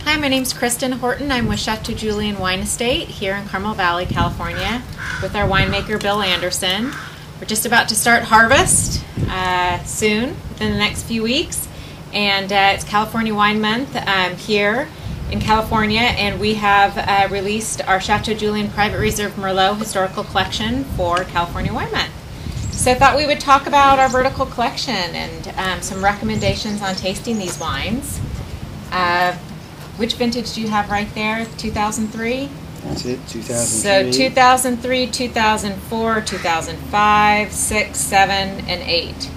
Hi, my name's Kristen Horton. I'm with Chateau Julien Wine Estate here in Carmel Valley, California, with our winemaker Bill Anderson. We're just about to start harvest soon, within the next few weeks, and it's California Wine Month here in California, and we have released our Chateau Julien Private Reserve Merlot Historical Collection for California Wine Month. So I thought we would talk about our vertical collection and some recommendations on tasting these wines. Which vintage do you have right there? 2003? That's it, 2003. So 2003, 2004, 2005, 6, 7, and 8.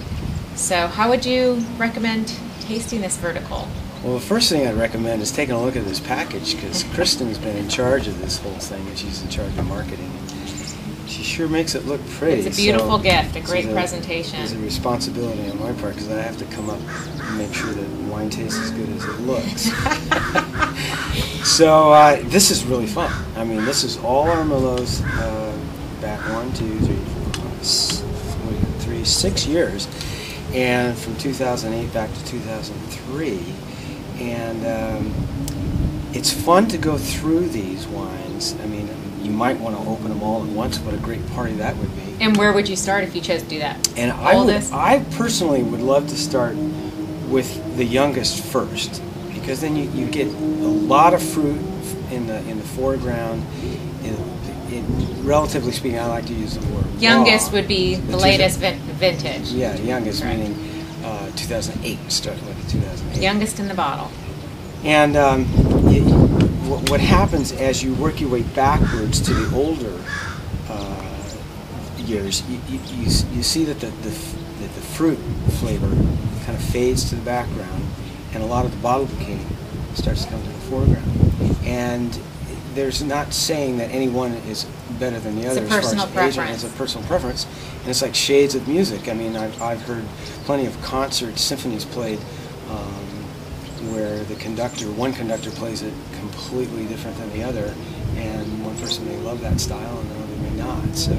So how would you recommend tasting this vertical? Well, the first thing I'd recommend is taking a look at this package, because Kristen's been in charge of this whole thing, and she's in charge of marketing. She sure makes it look pretty. It's a beautiful gift, a great presentation. It's a responsibility on my part, because I have to come up and make sure that the wine tastes as good as it looks. So this is really fun. I mean, this is all our Merlots back 6 years, and from 2008 back to 2003. And it's fun to go through these wines. I mean, you might want to open them all at once. What a great party that would be. And where would you start if you chose to do that? And I personally would love to start with the youngest first, because then you get a lot of fruit in the foreground. Relatively speaking, I like to use the word youngest raw. would be the latest vintage. Yeah, youngest, correct. Meaning 2008, starting with the 2008. Youngest in the bottle. And what happens as you work your way backwards to the older years, you see that the fruit flavor kind of fades to the background, and a lot of the bottle bouquet starts to come to the foreground. And there's not saying that any one is better than the other. It's a personal preference. It's a personal preference, and it's like shades of music. I mean, I've heard plenty of concerts, symphonies played, where one conductor plays it completely different than the other, and one person may love that style and another may not. So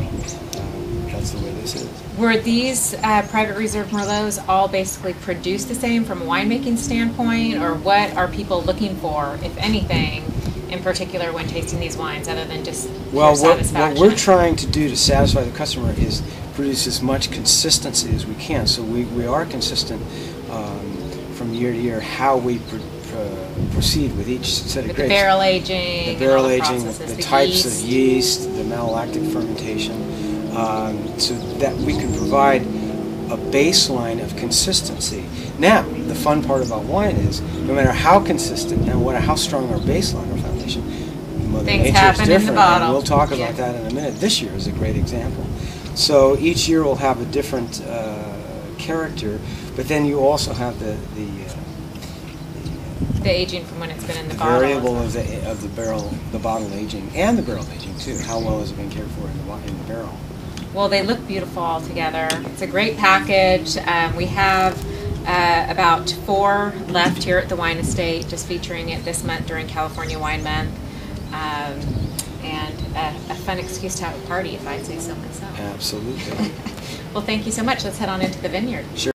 that's the way this is. Were these private reserve Merlots all basically produced the same from a winemaking standpoint, or what are people looking for, if anything, in particular when tasting these wines, other than just pure satisfaction? What we're trying to do to satisfy the customer is produce as much consistency as we can. So we are consistent from year to year how we proceed with each set of grapes. The barrel aging, the types of yeast, the malolactic fermentation, so that we can provide a baseline of consistency. Now, the fun part about wine is, no matter how consistent and how strong our baseline or foundation, Mother Nature is different. And we'll talk about that in a minute. This year is a great example. So each year will have a different character, but then you also have the aging from when it's been in the bottle. Variable of the bottle aging, and the barrel aging too. How well has it been cared for in the barrel? Well, they look beautiful all together. It's a great package. We have about 4 left here at the Wine Estate, just featuring it this month during California Wine Month, and a fun excuse to have a party, if I'd say so myself. Absolutely. Well, thank you so much. Let's head on into the vineyard. Sure.